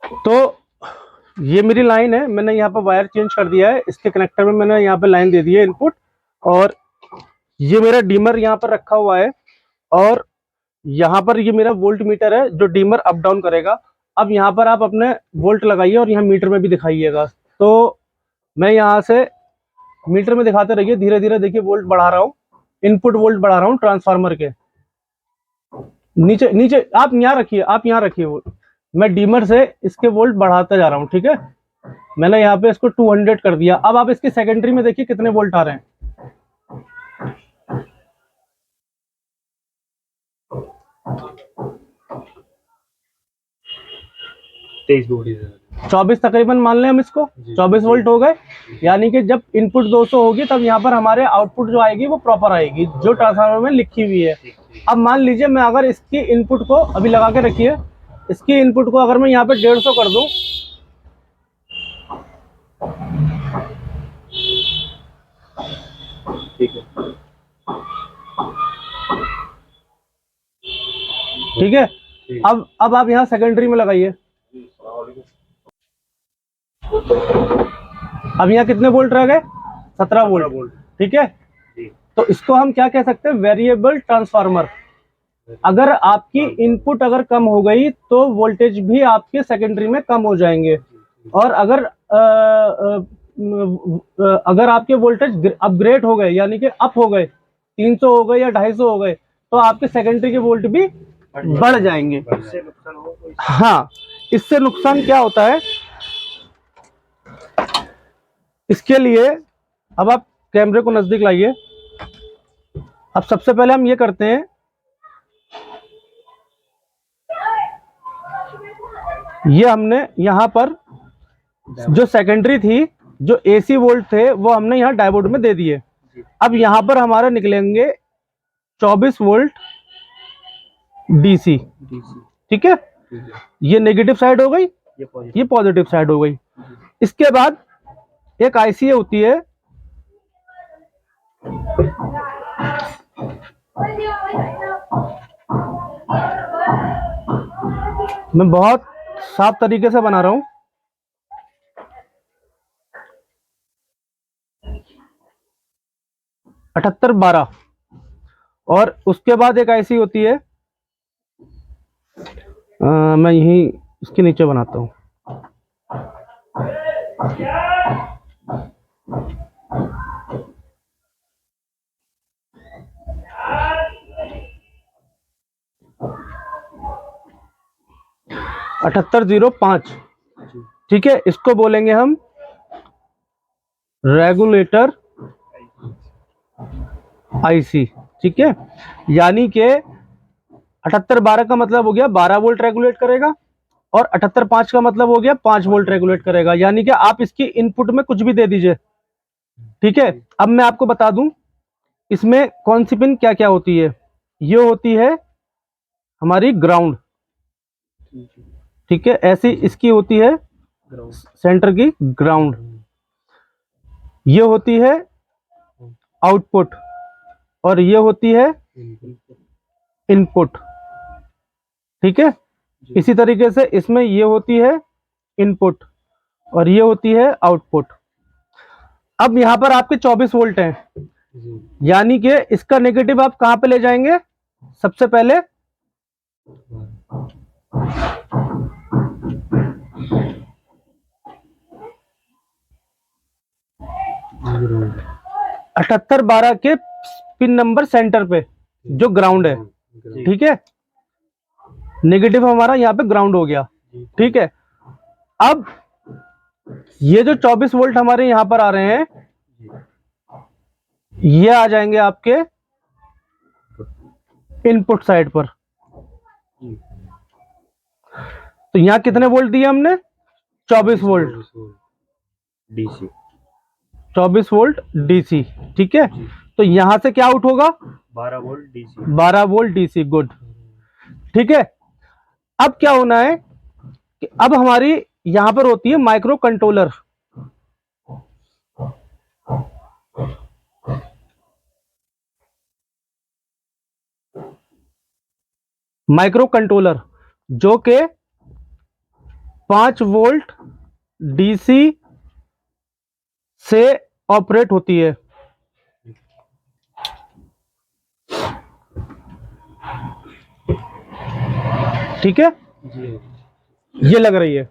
तो ये मेरी लाइन है, मैंने यहाँ पर वायर चेंज कर दिया है, इसके कनेक्टर में मैंने यहाँ पे लाइन दे दी है इनपुट, और ये मेरा डीमर यहाँ पर रखा हुआ है, और यहाँ पर ये मेरा वोल्ट मीटर है जो डीमर अप डाउन करेगा। अब यहाँ पर आप अपने वोल्ट लगाइए और यहाँ मीटर में भी दिखाइएगा। तो मैं यहाँ से मीटर में दिखाते रहिए, धीरे धीरे देखिए वोल्ट बढ़ा रहा हूँ, इनपुट वोल्ट बढ़ा रहा हूँ ट्रांसफार्मर के। नीचे नीचे आप यहाँ रखिए, आप यहाँ रखिए वो, मैं डीमर से इसके वोल्ट बढ़ाते जा रहा हूँ, ठीक है। मैंने यहाँ पे इसको 200 कर दिया। अब आप इसकी सेकेंडरी में देखिए कितने वोल्ट आ रहे हैं। 24 तकरीबन मान लें हम इसको, 24 वोल्ट हो गए। यानी कि जब इनपुट 200 होगी तब यहाँ पर हमारे आउटपुट जो आएगी वो प्रॉपर आएगी, जो ट्रांसफार्मर में लिखी हुई है। अब मान लीजिए मैं अगर इसकी इनपुट को अभी लगा के रखिए, इसकी इनपुट को अगर मैं यहाँ पे 150 कर दूं, ठीक है। अब आप यहाँ सेकेंडरी में लगाइए। अब यहाँ कितने वोल्ट रह गए? 17 वोल्ट, ठीक है। तो इसको हम क्या कह सकते हैं? Variable transformer. अगर आपकी इनपुट अगर कम हो गई तो वोल्टेज भी आपके सेकेंडरी में कम हो जाएंगे, और अगर आपके वोल्टेज अपग्रेड हो गए, यानी कि अप हो गए, 300 हो गए या 250 हो गए, तो आपके सेकेंडरी के वोल्ट भी बढ़ जाएंगे। हाँ, इससे नुकसान क्या होता है, इसके लिए अब आप कैमरे को नजदीक लाइए। अब सबसे पहले हम ये करते हैं, ये हमने यहाँ पर जो सेकेंडरी थी, जो एसी वोल्ट थे, वो हमने यहाँ डायोड में दे दिए। अब यहाँ पर हमारा निकलेंगे 24 वोल्ट डीसी, ठीक है। ये नेगेटिव साइड हो गई, ये पॉजिटिव साइड हो गई। इसके बाद एक आईसी होती है, मैं बहुत साफ तरीके से बना रहा हूं, 7812। और उसके बाद एक आईसी होती है, मैं यही इसके नीचे बनाता हूं, $7805, ठीक है। इसको बोलेंगे हम रेगुलेटर आईसी, ठीक है। यानी कि 7812 का मतलब हो गया 12 वोल्ट रेगुलेट करेगा, और 7805 का मतलब हो गया 5 वोल्ट रेगुलेट करेगा। यानी कि आप इसकी इनपुट में कुछ भी दे दीजिए, ठीक है। अब मैं आपको बता दूं इसमें कौन सी पिन क्या क्या होती है। ये होती है हमारी ग्राउंड, ठीक है। ऐसी इसकी होती है सेंटर की ग्राउंड, ये होती है आउटपुट, और ये होती है इनपुट, ठीक है। इसी तरीके से इसमें ये होती है इनपुट और ये होती है आउटपुट। अब यहां पर आपके 24 वोल्ट हैं, यानी कि इसका नेगेटिव आप कहां पे ले जाएंगे? सबसे पहले अठहत्तर 12 के पिन नंबर सेंटर पे जो ग्राउंड है, ठीक है। नेगेटिव हमारा यहाँ पे ग्राउंड हो गया, ठीक है। अब ये जो 24 वोल्ट हमारे यहाँ पर आ रहे हैं, ये आ जाएंगे आपके इनपुट साइड पर। तो यहाँ कितने वोल्ट दिए हमने? 24 वोल्ट डीसी, 24 वोल्ट डीसी, ठीक है। तो यहां से क्या आउट होगा? 12 volt DC, 12 volt DC, good, ठीक है। अब क्या होना है कि अब हमारी यहां पर होती है माइक्रो कंट्रोलर। माइक्रो कंट्रोलर जो के 5 वोल्ट डीसी से ऑपरेट होती है। ठीक है, ये लग रही है,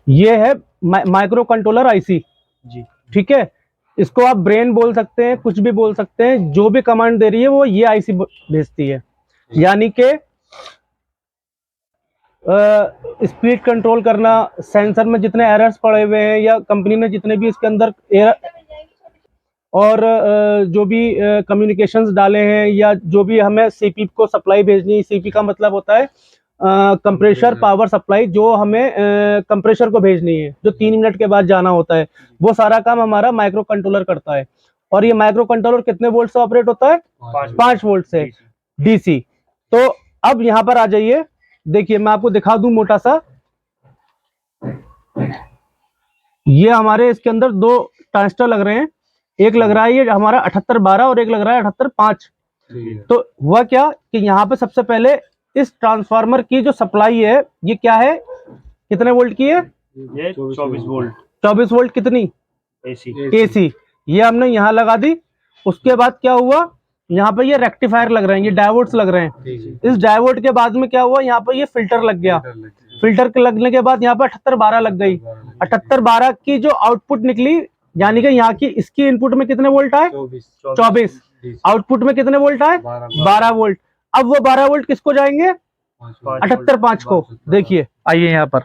ये है माइक्रो कंट्रोलर आईसी। जी। ठीक है, इसको आप ब्रेन बोल सकते हैं, कुछ भी बोल सकते हैं, जो भी कमांड दे रही है वो ये आईसी भेजती है। यानी कि स्पीड कंट्रोल करना, सेंसर में जितने एरर्स पड़े हुए हैं या कंपनी ने जितने भी इसके अंदर और जो भी कम्युनिकेशंस डाले हैं या जो भी हमें सीपी को सप्लाई भेजनी है, सीपी का मतलब होता है कंप्रेशर पावर सप्लाई, जो हमें कंप्रेशर को भेजनी है, जो 3 मिनट के बाद जाना होता है, वो सारा काम हमारा माइक्रो कंट्रोलर करता है। और ये माइक्रो कंट्रोलर कितने वोल्ट से ऑपरेट होता है? 5 वोल्ट से डीसी। तो अब यहाँ पर आ जाइए, देखिए मैं आपको दिखा दूं मोटा सा, ये हमारे इसके अंदर 2 ट्रांजिस्टर लग रहे हैं, एक लग रहा है ये हमारा 7812 और एक लग रहा है 7805। तो हुआ क्या कि यहाँ पे सबसे पहले इस ट्रांसफार्मर की जो सप्लाई है ये क्या है, कितने वोल्ट की है? ये 24 वोल्ट 24 वोल्ट कितनी? एसी। ये हमने यहाँ लगा दी। उसके बाद क्या हुआ, यहाँ पे ये रेक्टिफायर लग रहे हैं, ये डायोड्स लग रहे हैं। इस डायोड के बाद में क्या हुआ, यहाँ पे ये फिल्टर लग गया। फिल्टर के लगने के बाद यहाँ पे 7812 लग गई। 7812 की जो आउटपुट निकली, यानी कि यहाँ की इसकी इनपुट में कितने वोल्ट आए? 24। आउटपुट में कितने वोल्ट आए? 12 वोल्ट। अब वो 12 वोल्ट किसको जाएंगे? 7805 को। देखिए आइए यहाँ पर,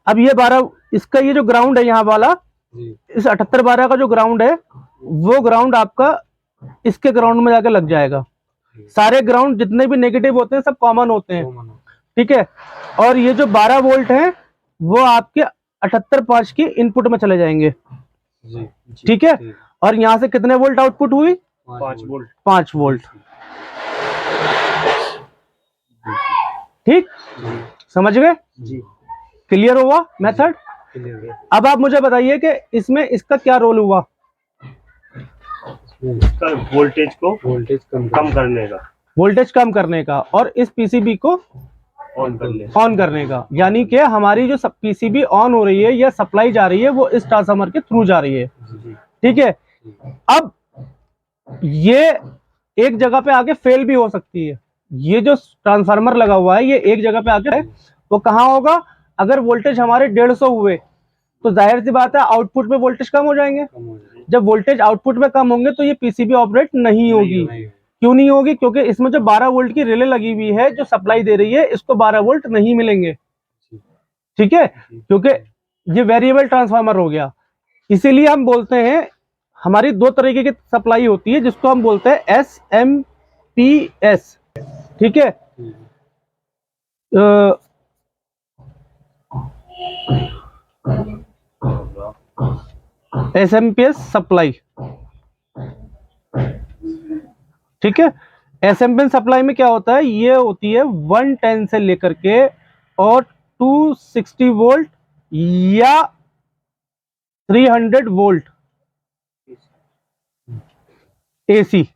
अब ये 12, इसका ये जो ग्राउंड है यहाँ वाला, इस 7812 का जो ग्राउंड है, वो ग्राउंड आपका इसके ग्राउंड में जाके लग जाएगा। सारे ग्राउंड जितने भी नेगेटिव होते हैं सब कॉमन होते हैं। ठीक है, और ये जो 12 वोल्ट है वो आपके 7805 की इनपुट में चले जाएंगे। ठीक है, और यहाँ से कितने वोल्ट आउटपुट हुई? 5 वोल्ट। 5 वोल्ट। ठीक, समझ गए? जी। क्लियर हुआ मेथड? अब आप मुझे बताइए कि इसमें इसका क्या रोल हुआ? इसका वोल्टेज को कम करने का, वोल्टेज कम करने का, और इस पीसीबी को ऑन करने का। यानी कि हमारी जो पीसीबी ऑन हो रही है या सप्लाई जा रही है वो इस ट्रांसफार्मर के थ्रू जा रही है। ठीक है, अब ये एक जगह पे आके फेल भी हो सकती है। ये जो ट्रांसफार्मर लगा हुआ है ये एक जगह पे आके, वो कहाँ होगा? अगर वोल्टेज हमारे 150 हुए तो जाहिर सी बात है आउटपुट में वोल्टेज कम हो जाएंगे। जब वोल्टेज आउटपुट में कम होंगे तो ये पीसीबी ऑपरेट नहीं होगी। क्यों नहीं होगी? क्योंकि इसमें जो 12 वोल्ट की रिले लगी हुई है जो सप्लाई दे रही है, इसको 12 वोल्ट नहीं मिलेंगे। ठीक है, क्योंकि ये वेरिएबल ट्रांसफार्मर हो गया। इसीलिए हम बोलते हैं हमारी 2 तरीके की सप्लाई होती है, जिसको हम बोलते हैं SMPS। ठीक है, SMPS सप्लाई। ठीक है, एसएमपीएस सप्लाई में क्या होता है, ये होती है 110 से लेकर के और 260 वोल्ट या 300 वोल्ट एसी।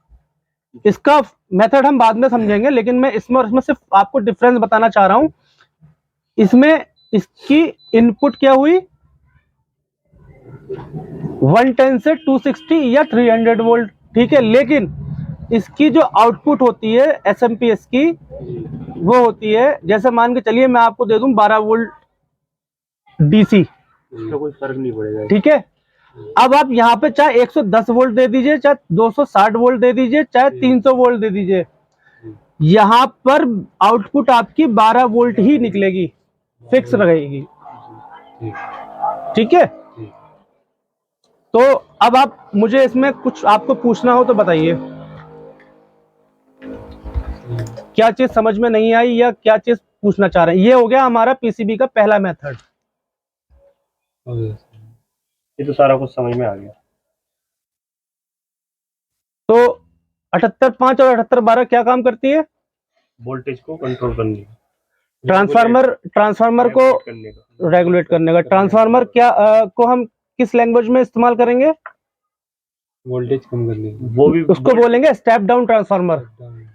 इसका मेथड हम बाद में समझेंगे, लेकिन मैं इसमें और इसमें सिर्फ आपको डिफरेंस बताना चाह रहा हूं। इसमें इसकी इनपुट क्या हुई, 110 से 260 या 300 वोल्ट। ठीक है, लेकिन इसकी जो आउटपुट होती है एसएमपीएस की, वो होती है, जैसे मान के चलिए मैं आपको दे दूं 12 वोल्ट डीसी, इसका कोई फर्क नहीं पड़ेगा। ठीक है, अब आप यहाँ पे चाहे 110 वोल्ट दे दीजिए, चाहे 260 वोल्ट दे दीजिए, चाहे 300 वोल्ट दे दीजिए, यहाँ पर आउटपुट आपकी 12 वोल्ट ही निकलेगी, फिक्स रहेगी। ठीक है, तो अब आप मुझे इसमें कुछ आपको पूछना हो तो बताइए, क्या चीज समझ में नहीं आई या क्या चीज पूछना चाह रहे हैं। ये हो गया हमारा पीसीबी का पहला मेथड। ये तो सारा कुछ समझ में आ गया। तो 78.5 और 78.12 क्या काम करती है? वोल्टेज को कंट्रोल करने का, ट्रांसफार्मर को रेगुलेट करने का। ट्रांसफार्मर क्या को हम किस लैंग्वेज में इस्तेमाल करेंगे? वोल्टेज कम करने का। वो भी उसको बोलेंगे स्टेप डाउन ट्रांसफार्मर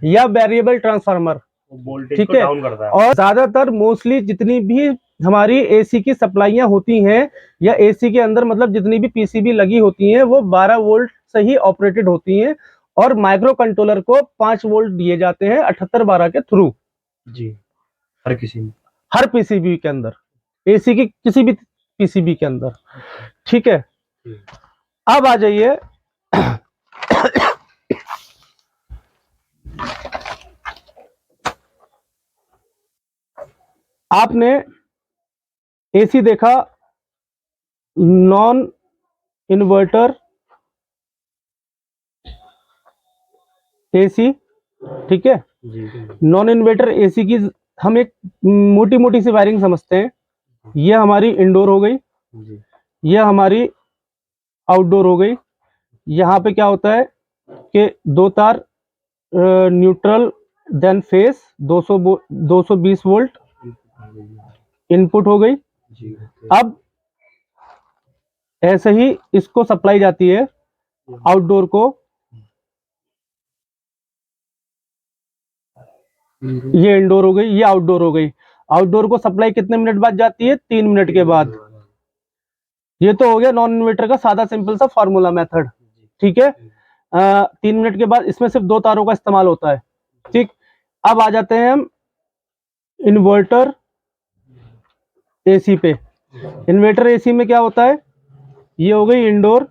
या वेरिएबल ट्रांसफार्मर। वोल्टेज ठीक को है। डाउन करता है। और ज्यादातर मोस्टली जितनी भी हमारी एसी की सप्लाइयां होती हैं या एसी के अंदर मतलब जितनी भी पीसीबी लगी होती हैं वो 12 वोल्ट से ही ऑपरेटेड होती हैं और माइक्रो कंट्रोलर को 5 वोल्ट दिए जाते हैं 7812 के थ्रू जी, हर किसी में। हर पीसीबी के अंदर, एसी की किसी भी पीसीबी के अंदर। ठीक है, अब आ जाइए आपने एसी देखा, नॉन इन्वर्टर एसी, ठीक है। जी नॉन इन्वर्टर एसी की हम एक मोटी मोटी सी वायरिंग समझते हैं। ये हमारी इंडोर हो गई, जी ये हमारी आउटडोर हो गई। यहाँ पे क्या होता है कि 2 तार neutral then phase 220 volt input हो गई। जी अब ऐसे ही इसको सप्लाई जाती है आउटडोर को, ये इंडोर हो गई, ये आउटडोर हो गई। आउटडोर को सप्लाई कितने मिनट बाद जाती है? 3 मिनट के बाद। ये तो हो गया नॉन इन्वर्टर का सादा सिंपल सा फॉर्मूला मेथड, ठीक है। 3 मिनट के बाद इसमें सिर्फ 2 तारों का इस्तेमाल होता है, ठीक। अब आ जाते हैं हम इन्वर्टर एसी पे। इन्वर्टर एसी में क्या होता है? ये हो गई इंडोर,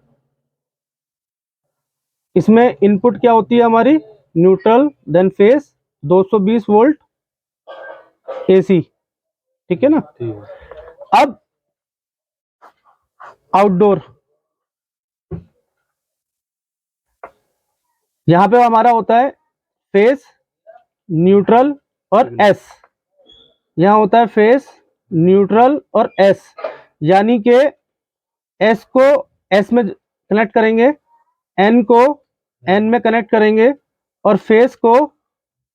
इसमें इनपुट क्या होती है हमारी? Neutral then phase 220 volt AC, ठीक है ना। अब आउटडोर, यहां पे हमारा होता है फेस, न्यूट्रल और एस। यहां होता है फेस, न्यूट्रल और एस, यानी कि एस को एस में कनेक्ट करेंगे, एन को एन में कनेक्ट करेंगे और फेस को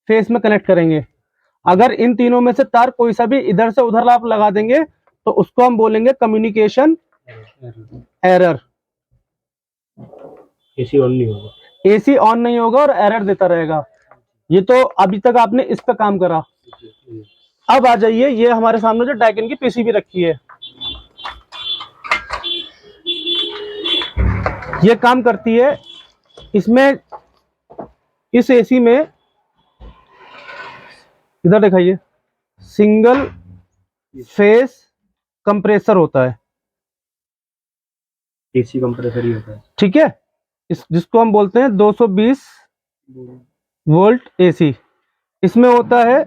फेस में कनेक्ट करेंगे। अगर इन तीनों में से तार कोई सा भी इधर से उधर आप लगा देंगे तो उसको हम बोलेंगे कम्युनिकेशन एरर। एसी ऑन नहीं होगा, एसी ऑन नहीं होगा और एरर देता रहेगा। ये तो अभी तक आपने इस पे काम करा। अब आ जाइए, ये हमारे सामने जो डाइकिन की पीसीबी रखी है, ये काम करती है। इसमें इस एसी में इधर दिखाइए, सिंगल फेस कंप्रेसर होता है, एसी कंप्रेसर ही होता है। ठीक है। इस जिसको हम बोलते हैं 220 वोल्ट एसी। इसमें होता है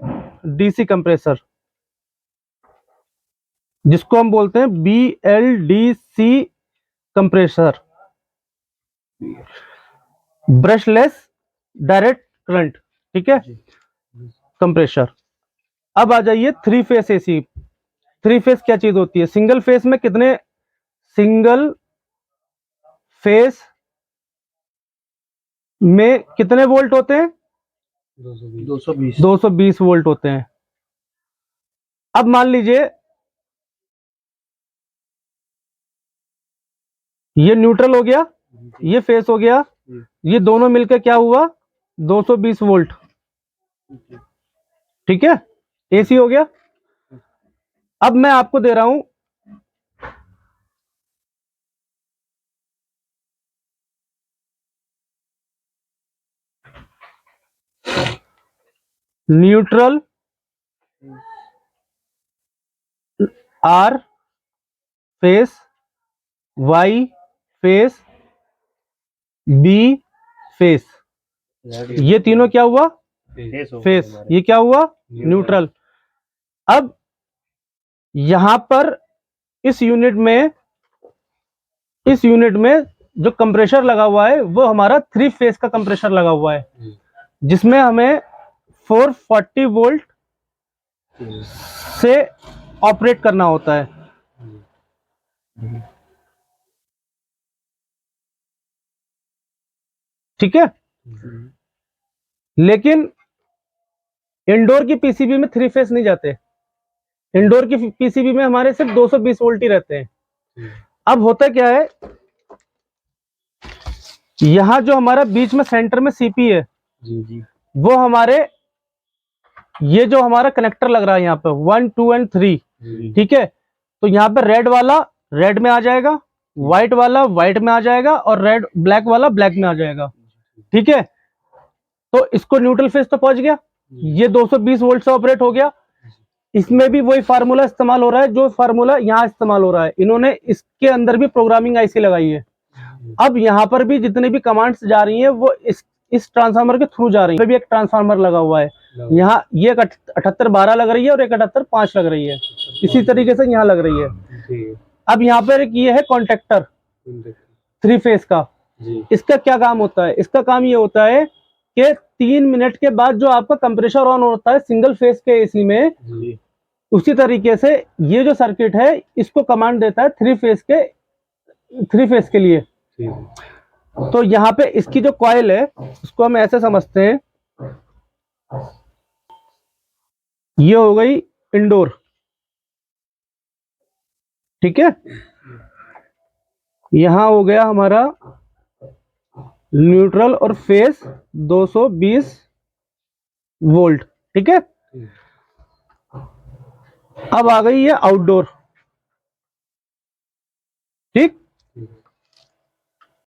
डीसी कंप्रेसर जिसको हम बोलते हैं BLDC compressor, brushless direct current, ठीक है, कंप्रेसर। अब आ जाइए 3 फेस एसी। 3 फेस क्या चीज होती है? सिंगल फेस में कितने, सिंगल फेस में कितने वोल्ट होते हैं? 220 वोल्ट होते हैं। अब मान लीजिए ये न्यूट्रल हो गया, ये फेस हो गया, ये दोनों मिलकर क्या हुआ? 220 वोल्ट, ठीक है, एसी हो गया। अब मैं आपको दे रहा हूं neutral R phase, Y phase, B phase. ये तीनों क्या हुआ? फेस। ये क्या हुआ? न्यूट्रल। अब यहां पर इस यूनिट में जो कंप्रेसर लगा हुआ है वो हमारा 3 फेस का कंप्रेसर लगा हुआ है, जिसमें हमें 440 वोल्ट से ऑपरेट करना होता है। ठीक है, लेकिन इंडोर की पीसीबी में 3 फेस नहीं जाते। इंडोर की पीसीबी में हमारे सिर्फ 220 वोल्ट ही रहते हैं। अब होता क्या है, यहां जो हमारा बीच में सेंटर में सीपी है, जी जी, वो हमारे ये जो हमारा कनेक्टर लग रहा है यहाँ पे 1 2 एंड 3, जी ठीक है। तो यहाँ पे रेड वाला रेड में आ जाएगा, व्हाइट वाला व्हाइट में आ जाएगा, और रेड ब्लैक वाला ब्लैक में आ जाएगा, ठीक है। तो इसको न्यूट्रल फेज तो पहुंच गया, ये 220 वोल्ट से ऑपरेट हो गया। इसमें भी वही फार्मूला इस्तेमाल हो रहा है जो फार्मूला यहाँ इस्तेमाल हो रहा है। इन्होंने इसके अंदर भी प्रोग्रामिंग आईसी लगाई है। अब यहाँ पर भी जितने भी कमांड्स जा रही हैं वो इस ट्रांसफार्मर के थ्रू जा रही है। इसमें भी एक ट्रांसफार्मर लगा हुआ है, यहाँ ये 7812 लग रही है और एक 7805 लग रही है, इसी तरीके से यहाँ लग रही है। जी अब यहाँ पर एक ये है कॉन्टेक्टर 3 फेज का। जी इसका क्या काम होता है? इसका काम ये होता है कि 3 मिनट के बाद जो आपका कंप्रेसर ऑन होता है सिंगल फेज के एसी में, जी उसी तरीके से ये जो सर्किट है इसको कमांड देता है 3 फेज के लिए। ठीक तो यहाँ पे इसकी जो कॉइल है उसको हम ऐसे समझते हैं, ये हो गई इंडोर, ठीक है। यहां हो गया हमारा न्यूट्रल और फेज 220 वोल्ट, ठीक है। अब आ गई ये आउटडोर, ठीक।